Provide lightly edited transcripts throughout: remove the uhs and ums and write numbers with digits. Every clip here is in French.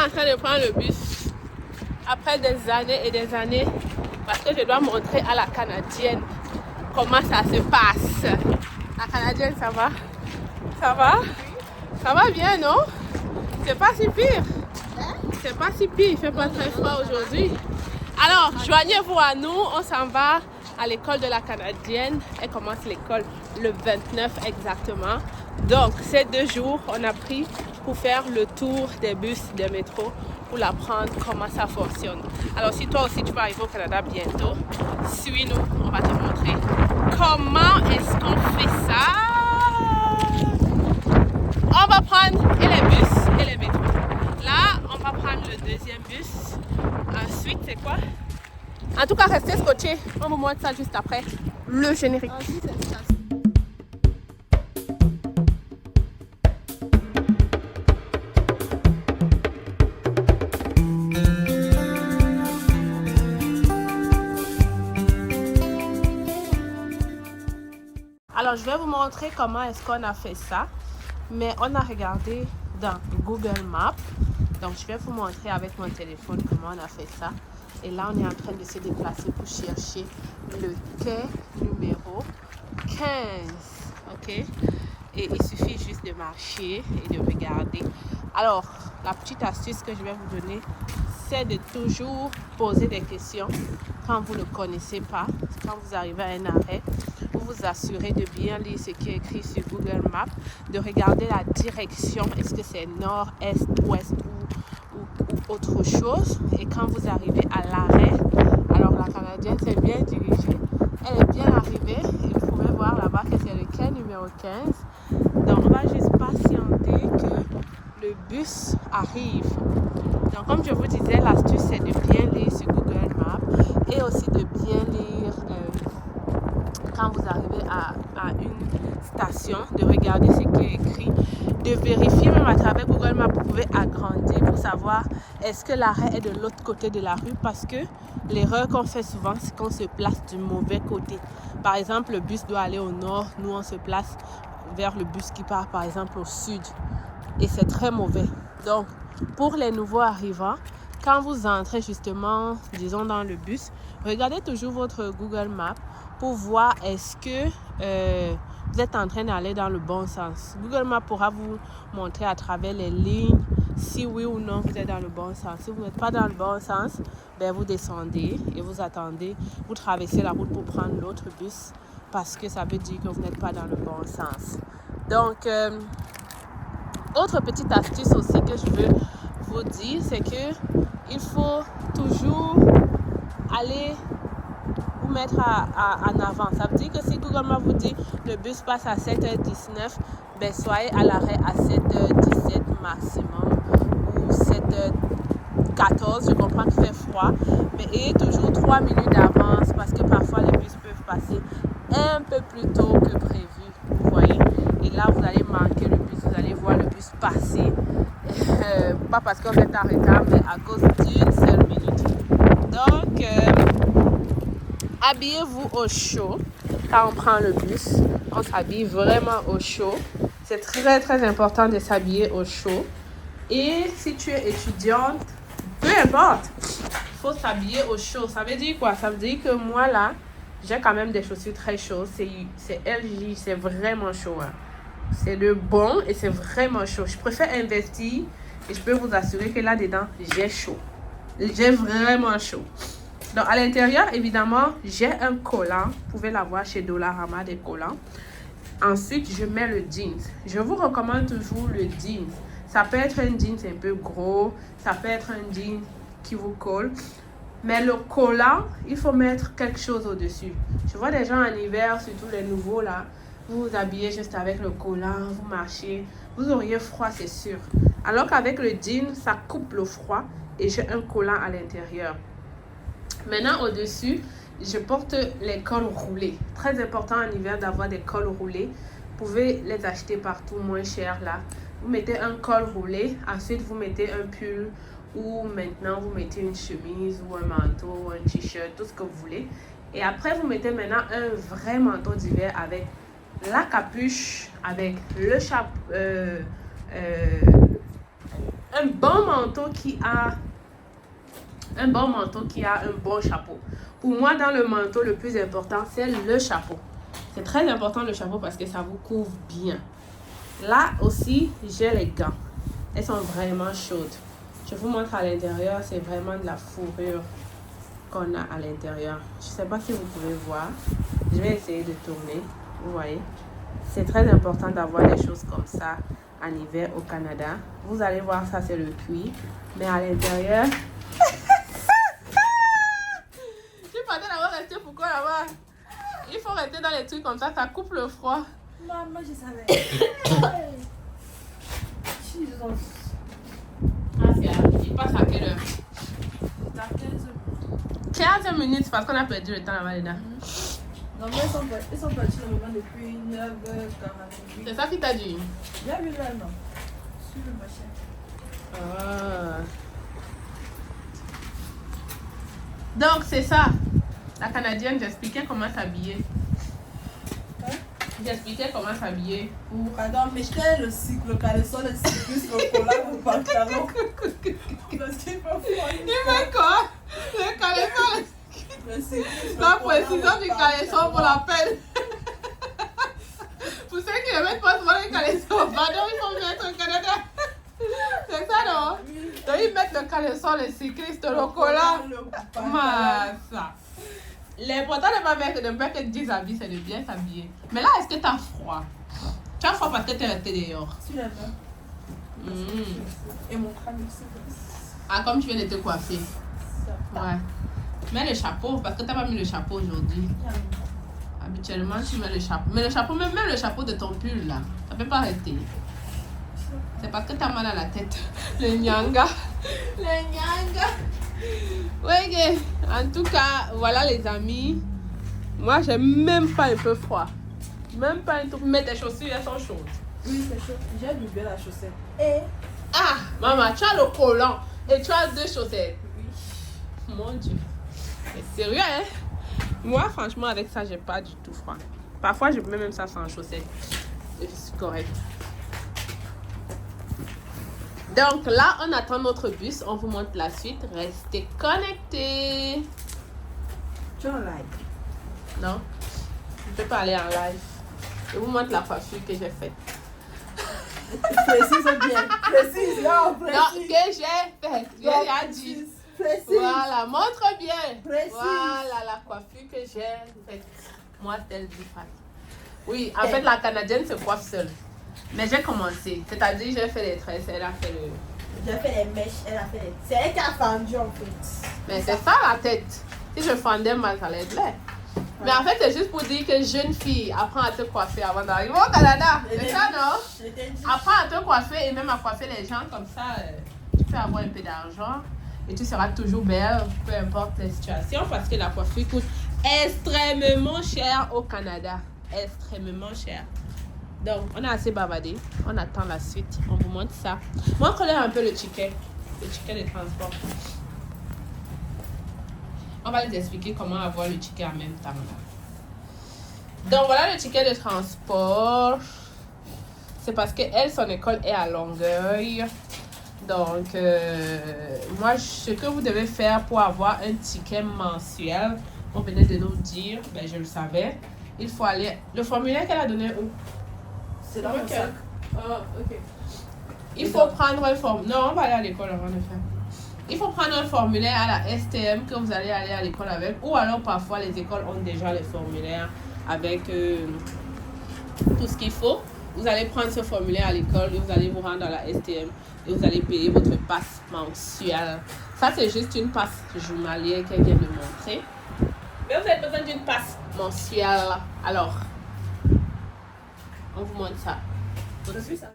en train de prendre le bus après des années et des années parce que je dois montrer à la Canadienne comment ça se passe. La Canadienne, ça va? Ça va? Ça va bien, non? C'est pas si pire. C'est pas si pire, il fait pas très froid aujourd'hui. Alors, joignez-vous à nous, on s'en va à l'école de la Canadienne. Elle commence l'école le 29 exactement. Donc, ces 2 jours, on a pris pour faire le tour des bus, des métros, pour apprendre comment ça fonctionne. Alors, si toi aussi tu vas arriver au Canada bientôt, suis-nous, on va te montrer comment est-ce qu'on fait ça. On va prendre et les bus et les métros. Là, on va prendre le 2e bus. Ensuite, c'est quoi? En tout cas, restez scotchés. On vous montre ça juste après le générique. Alors, je vais vous montrer comment est-ce qu'on a fait ça. Mais on a regardé dans Google Maps. Donc, je vais vous montrer avec mon téléphone comment on a fait ça. Et là, on est en train de se déplacer pour chercher le quai numéro 15. OK? Et il suffit juste de marcher et de regarder. Alors, la petite astuce que je vais vous donner, c'est de toujours poser des questions quand vous ne connaissez pas. Quand vous arrivez à un arrêt, vous vous assurez de bien lire ce qui est écrit sur Google Maps, de regarder la direction. Est-ce que c'est nord, est, ouest ou autre chose? Et quand vous arrivez à l'arrêt, alors la Canadienne s'est bien dirigée. Elle est bien arrivée. Et vous pouvez voir là-bas que c'est le quai numéro 15. Donc, on va juste patienter que le bus arrive. Donc, comme je vous disais, l'astuce, c'est de bien lire sur Google Maps et aussi de bien lire quand vous arrivez à une station, de regarder ce qui est écrit, de vérifier même à travers Google Maps. Vous pouvez agrandir pour savoir est-ce que l'arrêt est de l'autre côté de la rue, parce que l'erreur qu'on fait souvent, c'est qu'on se place du mauvais côté. Par exemple, le bus doit aller au nord, nous on se place vers le bus qui part par exemple au sud, et c'est très mauvais. Donc, pour les nouveaux arrivants, quand vous entrez justement, disons, dans le bus, regardez toujours votre Google Maps pour voir est-ce que vous êtes en train d'aller dans le bon sens. Google Maps pourra vous montrer à travers les lignes si oui ou non vous êtes dans le bon sens. Si vous n'êtes pas dans le bon sens, ben vous descendez et vous attendez, vous traversez la route pour prendre l'autre bus, parce que ça veut dire que vous n'êtes pas dans le bon sens. Donc, autre petite astuce aussi que je veux vous dire, c'est que il faut toujours aller vous mettre en avant. Ça veut dire que si Google Maps vous dit le bus passe à 7h19, ben soyez à l'arrêt à 7h17 maximum ou 7h14. Je comprends qu'il fait froid, mais ayez toujours 3 minutes d'avance, parce que parfois les bus peuvent passer un peu plus tôt que prévu. Vous voyez? Et là, vous allez manquer le bus. Vous allez voir le bus passer. Pas parce qu'on est en retard, mais à cause d'une seule minute. Donc, habillez-vous au chaud. Quand on prend le bus, on s'habille vraiment au chaud. C'est très très important de s'habiller au chaud. Et si tu es étudiante, peu importe, il faut s'habiller au chaud. Ça veut dire quoi? Ça veut dire que moi là, j'ai quand même des chaussures très chaudes. C'est LG, c'est vraiment chaud. Hein. C'est le bon et c'est vraiment chaud. Je préfère investir et je peux vous assurer que là-dedans, j'ai chaud. J'ai vraiment chaud. Donc, à l'intérieur, évidemment, j'ai un collant. Vous pouvez l'avoir chez Dollarama, des collants. Ensuite, je mets le jeans. Je vous recommande toujours le jeans. Ça peut être un jeans un peu gros. Ça peut être un jeans qui vous colle. Mais le collant, il faut mettre quelque chose au-dessus. Je vois des gens en hiver, surtout les nouveaux là. Vous vous habillez juste avec le collant, vous marchez. Vous auriez froid, c'est sûr. Alors qu'avec le jean, ça coupe le froid et j'ai un collant à l'intérieur. Maintenant, au-dessus, je porte les cols roulés. Très important en hiver d'avoir des cols roulés. Vous pouvez les acheter partout moins cher là. Vous mettez un col roulé, ensuite vous mettez un pull ou maintenant vous mettez une chemise ou un manteau, un t-shirt, tout ce que vous voulez. Et après, vous mettez maintenant un vrai manteau d'hiver avec la capuche, avec le chapeau, un bon manteau qui a un bon chapeau. Pour moi, dans le manteau, le plus important, c'est le chapeau. C'est très important le chapeau parce que ça vous couvre bien. Là aussi, j'ai les gants. Elles sont vraiment chaudes. Je vous montre à l'intérieur, c'est vraiment de la fourrure qu'on a à l'intérieur. Je ne sais pas si vous pouvez voir. Je vais essayer de tourner. Vous voyez? C'est très important d'avoir des choses comme ça en hiver au Canada. Vous allez voir, ça c'est le cuir. Mais à l'intérieur... Je suis pas d'avoir resté pourquoi là-bas? Il faut rester dans les trucs comme ça coupe le froid. Maman, je savais. Il passe à quelle heure? 15 minutes parce qu'on a perdu le temps là-bas, Léna. Non, mais ils sont partis le moment depuis 9h48. C'est ça qui t'a dit? Il y a vu là, non? Sur le machin. Ah. Donc, c'est ça. La Canadienne, j'expliquais comment s'habiller. Hein? J'expliquais comment s'habiller. Attends, mais je t'ai le cycle, le caleçon, le cycliste, le collant, le pantalon. Parce qu'il faut Il fait quoi? Le caleçon, le cycliste. la précision du caleçon pour la peine. Pour ceux qui ne mettent pas souvent les caleçons, pardon, il faut mettre au Canada. C'est ça, non? Donc, ils mettent le caleçon, le cycliste, le collant. Massa. L'important n'est pas de ne pas que 10 habits, c'est de bien s'habiller. Mais là, est-ce que tu as froid? Tu as froid parce que tu es resté dehors. Tu l'as vu? Et mon crâne aussi. Ah, comme tu viens de te coiffer. Ouais. Mets le chapeau parce que tu n'as pas mis le chapeau aujourd'hui. Habituellement, tu mets le chapeau. Mais le chapeau, même le chapeau de ton pull là, ça ne peut pas rester. C'est parce que tu as mal à la tête. Le nyanga. Le nyanga. Oui, en tout cas, voilà les amis. Moi, j'ai même pas un peu froid. Même pas un tout. Mais tes chaussures, elles sont chaudes. Oui, c'est chaud. J'ai doublé la chaussette. Et ah, maman, tu as le collant et tu as 2 chaussettes. oui. Mon Dieu. C'est sérieux, hein? Moi, franchement, avec ça, j'ai pas du tout froid. Parfois, je mets même ça sans chaussettes. Et je suis correcte. Donc là, on attend notre bus. On vous montre la suite. Restez connectés. Tu es en live? Non, je ne peux pas aller en live. Je vous montre la coiffure que j'ai faite. Précise bien. Précise, non, précise. Non, que j'ai faite. J'ai déjà dit. Précise. Voilà, montre bien. Précise. Voilà la coiffure que j'ai faite. Moi, telle du fan. Oui, en fait, la Canadienne se coiffe seule. Mais j'ai commencé. C'est-à-dire, j'ai fait les tresses. Elle a fait le... J'ai fait les mèches. Elle a fait les... C'est elle qui a fendu en fait. Mais c'est ça la tête. Si je fendais mal, ça allait être laid. Mais en fait, c'est juste pour dire que jeune fille, apprends à te coiffer avant d'arriver au Canada. C'est ça, non? Apprends à te coiffer et même à coiffer les gens comme ça. Tu peux avoir un peu d'argent et tu seras toujours belle, peu importe la situation, parce que la coiffure coûte extrêmement cher au Canada. Extrêmement cher. Donc, on a assez bavardé. On attend la suite. On vous montre ça. Montre-leur un peu le ticket. Le ticket de transport. On va les expliquer comment avoir le ticket en même temps. Donc, voilà le ticket de transport. C'est parce qu'elle, son école est à Longueuil. Donc, moi, ce que vous devez faire pour avoir un ticket mensuel, on venait de nous dire, ben, je le savais. Il faut aller... Le formulaire qu'elle a donné où? C'est dans mon sac. Ah, ok. Il faut prendre un formulaire. Non, on va aller à l'école avant de faire. Il faut prendre un formulaire à la STM que vous allez aller à l'école avec. Ou alors, parfois, les écoles ont déjà les formulaires avec tout ce qu'il faut. Vous allez prendre ce formulaire à l'école et vous allez vous rendre à la STM et vous allez payer votre passe mensuelle. Ça, c'est juste une passe journalière qu'elle vient de montrer. Mais vous avez besoin d'une passe mensuelle. Alors, on vous montre ça.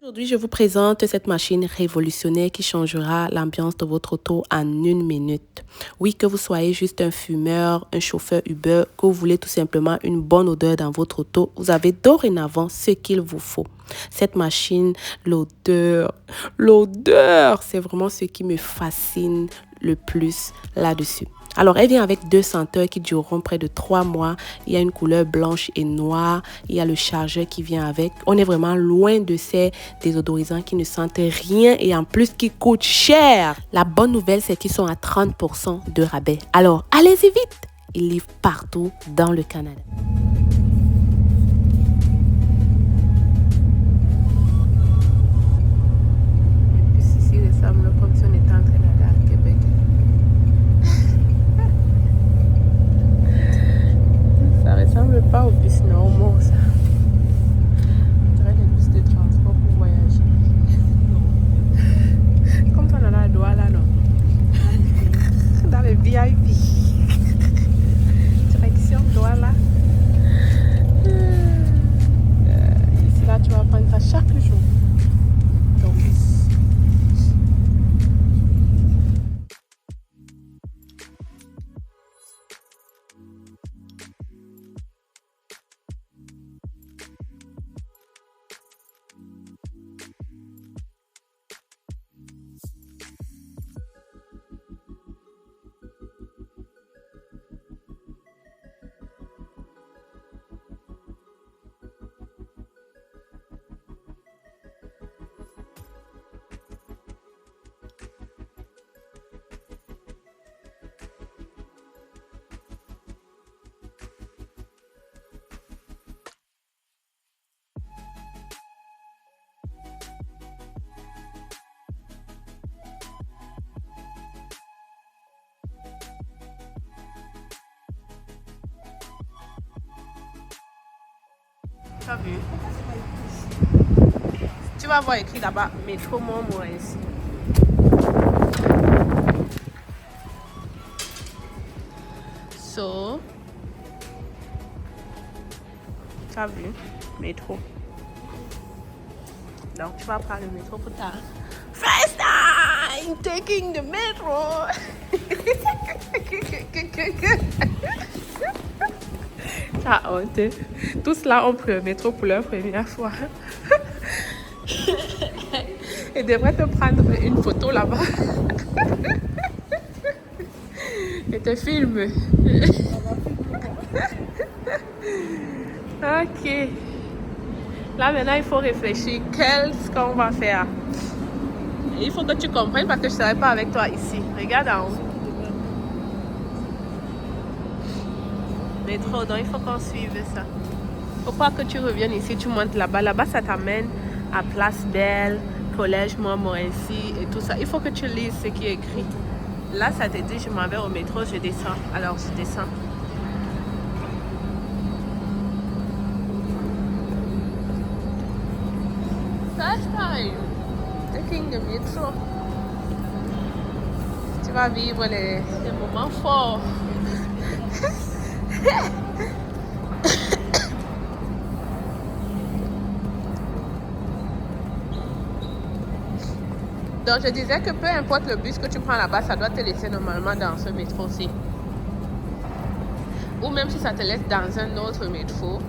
Aujourd'hui, je vous présente cette machine révolutionnaire qui changera l'ambiance de votre auto en 1 minute. Oui, que vous soyez juste un fumeur, un chauffeur Uber, que vous voulez tout simplement une bonne odeur dans votre auto, vous avez dorénavant ce qu'il vous faut. Cette machine, l'odeur, c'est vraiment ce qui me fascine. le plus là-dessus. Alors, elle vient avec 2 senteurs qui dureront près de 3 mois. Il y a une couleur blanche et noire. Il y a le chargeur qui vient avec. On est vraiment loin de ces désodorisants qui ne sentent rien et en plus qui coûtent cher. La bonne nouvelle, c'est qu'ils sont à 30% de rabais. Alors, allez-y vite! Ils livrent partout dans le Canada. Et puis ici ressemble comme si on était en train d'aller à Québec. Ça ressemble pas aux bus normaux, ça. On dirait des bus de transport pour voyager. Comme on en a à Douala, non? Dans les VIP. Direction Douala. Ici, là, tu vas prendre ça chaque jour. Ton bus. Tu as vu? Tu vas voir écrit là-bas métro Montmorency. So, tu as vu? Métro. Donc, tu vas prendre le métro pour ta first time taking the metro. T'as honte. Tous là ont pris le métro pour leur première fois. Ils devraient te prendre une photo là-bas. Et te filmer. Ok. Là maintenant il faut réfléchir. Qu'est-ce qu'on va faire? Il faut que tu comprennes parce que je ne serai pas avec toi ici. Regarde en haut. Métro, donc il faut qu'on suive ça. Faut pas que tu reviennes ici, tu montes là-bas. Là-bas, ça t'amène à Place Belle, Collège Montmorency et tout ça. Il faut que tu lises ce qui est écrit. Là, ça te dit, je m'en vais au métro, je descends. Alors, je descends. First time taking the metro. Tu vas vivre les moments forts. Donc je disais que peu importe le bus que tu prends là-bas, ça doit te laisser normalement dans ce métro-ci. Ou même si ça te laisse dans un autre métro,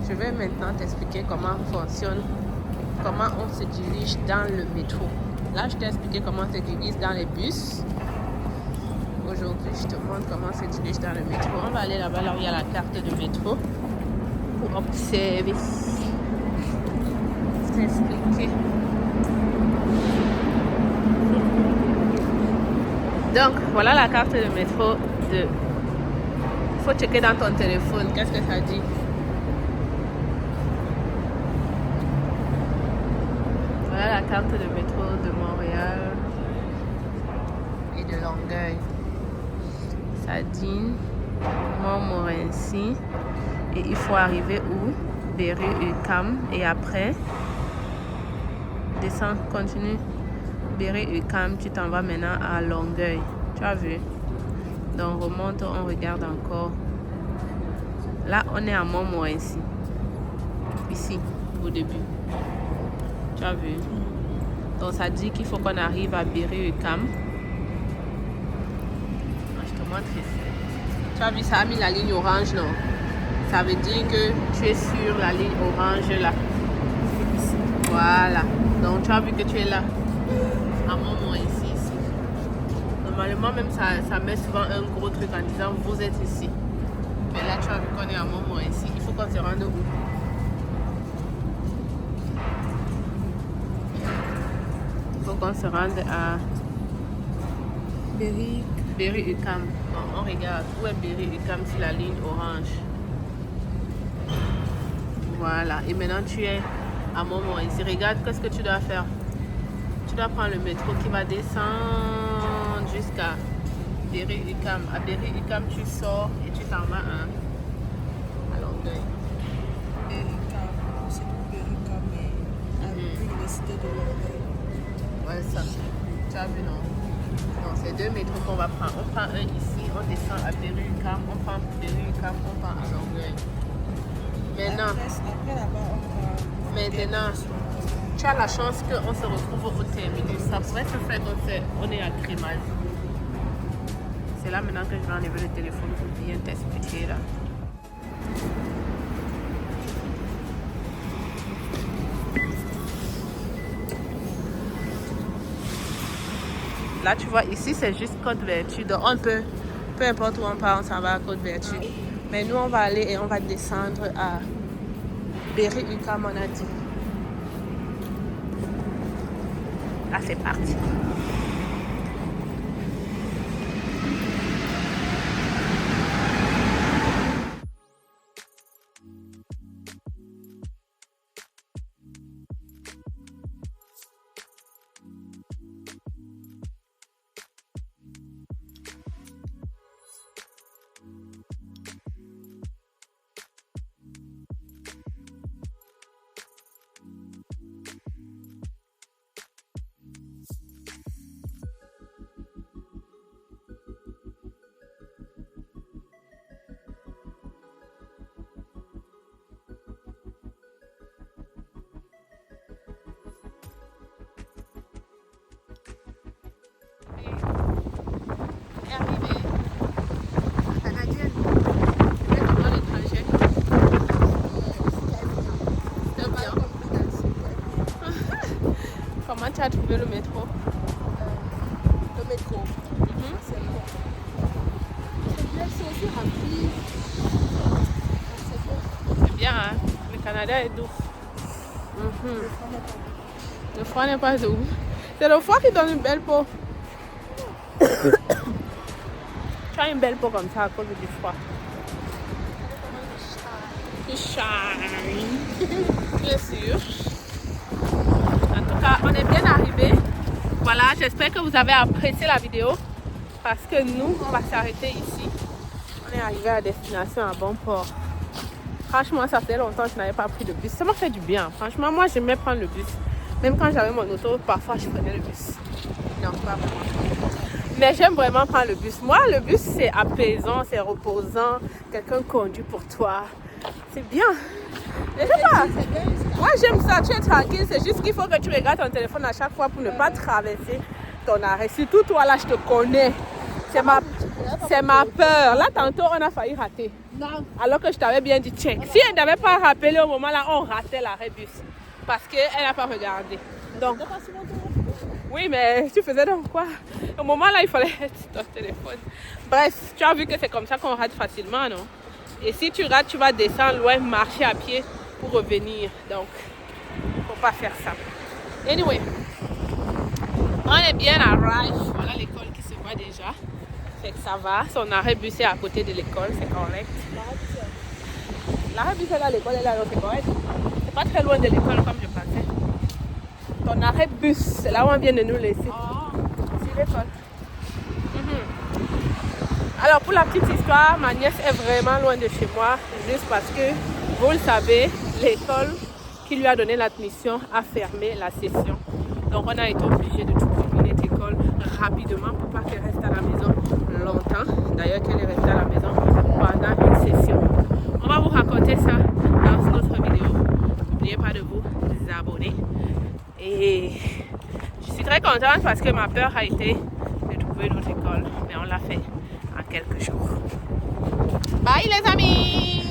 je vais maintenant t'expliquer comment fonctionne, comment on se dirige dans le métro. Là, je t'ai expliqué comment on se dirige dans les bus. Aujourd'hui, je te montre comment on se dirige dans le métro. On va aller là-bas, là où il y a la carte de métro, pour observer. Je t'ai expliqué. Donc, voilà la carte de métro de... Il faut checker dans ton téléphone. Qu'est-ce que ça dit? Voilà la carte de métro de Montréal et de Longueuil. Ça dit Montmorency. Et il faut arriver où? Berry-UQAM. Et après, descends, continue. Berry-UQAM, tu t'en vas maintenant à Longueuil. Tu as vu? Donc remonte, on regarde encore. Là, on est à Montmorency. Ici, au début. Tu as vu? Donc ça dit qu'il faut qu'on arrive à Berry-UQAM. Je te montre ici. Tu as vu, ça a mis la ligne orange, non? Ça veut dire que tu es sur la ligne orange là. Voilà. Donc tu as vu que tu es là. À Montmorency ici. Donc Normalement, même ça met souvent un gros truc en disant vous êtes ici. Mais là, tu as vu qu'on est à Montmorency. Il faut qu'on se rende où? Il faut qu'on se rende à Berry-UQAM. On regarde où est Berry-UQAM sur la ligne orange. Voilà. Et maintenant, tu es à Montmorency. Regarde, qu'est-ce que tu dois faire? Tu dois prendre le métro qui va descendre jusqu'à Berry-UQAM. À Berry-UQAM, tu sors et tu t'en vas à Longueuil. Berry-UQAM, c'est pour Berry-UQAM, mais à l'université de Longueuil. Ouais, ça. Tu as vu, non? Donc, c'est 2 métros qu'on va prendre. On prend un ici, on descend à Berry-UQAM, on prend Berry-UQAM, on part à Longueuil. Maintenant, tu as la chance qu'on se retrouve au terminus. Ça pourrait se faire qu'on est à Crémazie. C'est là maintenant que je vais enlever le téléphone pour bien t'expliquer là. Là, tu vois, ici, c'est juste Côte-Vertu. Donc, on peut, peu importe où on part, on s'en va à Côte-Vertu. Mais nous, on va aller et on va descendre à Berry-UQAM, on a dit. Là, c'est parti. Comment tu as trouvé le métro? Le métro. C'est bon. C'est aussi rapide. C'est bon. C'est bien, hein? Le Canada est doux. Le froid n'est pas doux. C'est le froid qui donne une belle peau. Tu as une belle peau comme ça à cause du froid. Tu shine. Bien sûr. En tout cas, on est bien arrivé. Voilà, j'espère que vous avez apprécié la vidéo. Parce que nous, on va s'arrêter ici. On est arrivé à destination à bon port. Franchement, ça fait longtemps que je n'avais pas pris de bus. Ça m'a fait du bien. Franchement, moi, j'aimais prendre le bus. Même quand j'avais mon auto, parfois, je prenais le bus. Non, pas vraiment. Mais j'aime vraiment prendre le bus. Moi, le bus, c'est apaisant, c'est reposant. Quelqu'un conduit pour toi. C'est bien. Je sais pas. Moi, j'aime ça. Tu es tranquille. C'est juste qu'il faut que tu regardes ton téléphone à chaque fois pour ne pas traverser ton arrêt. Surtout toi, là, je te connais. C'est ma peur. Là, tantôt, on a failli rater. Non. Alors que je t'avais bien dit check. Si elle n'avait pas rappelé au moment là, on ratait l'arrêt bus. Parce qu'elle n'a pas regardé. Donc, oui, mais tu faisais donc quoi? Au moment là, il fallait être sur ton téléphone. Bref, tu as vu que c'est comme ça qu'on rate facilement, non? Et si tu rates, tu vas descendre loin, marcher à pied pour revenir. Donc, il ne faut pas faire ça. Anyway, on est bien arrivé. Voilà l'école qui se voit déjà. Fait que ça va. Son arrêt bus est à côté de l'école, c'est correct. L'arrêt bus est là, l'école est là, donc c'est correct. C'est pas très loin de l'école comme je pensais. Ton arrêt bus, c'est là où on vient de nous laisser. C'est l'école. Alors pour la petite histoire, ma nièce est vraiment loin de chez moi, juste parce que, vous le savez, l'école qui lui a donné l'admission a fermé la session. Donc on a été obligé de trouver une autre école rapidement pour pas qu'elle reste à la maison longtemps. D'ailleurs qu'elle est restée à la maison pendant une session. On va vous raconter ça dans une autre vidéo. N'oubliez pas de vous abonner. Et je suis très contente parce que ma peur a été de trouver une autre école. Mais on l'a fait en quelques jours. Bye les amis!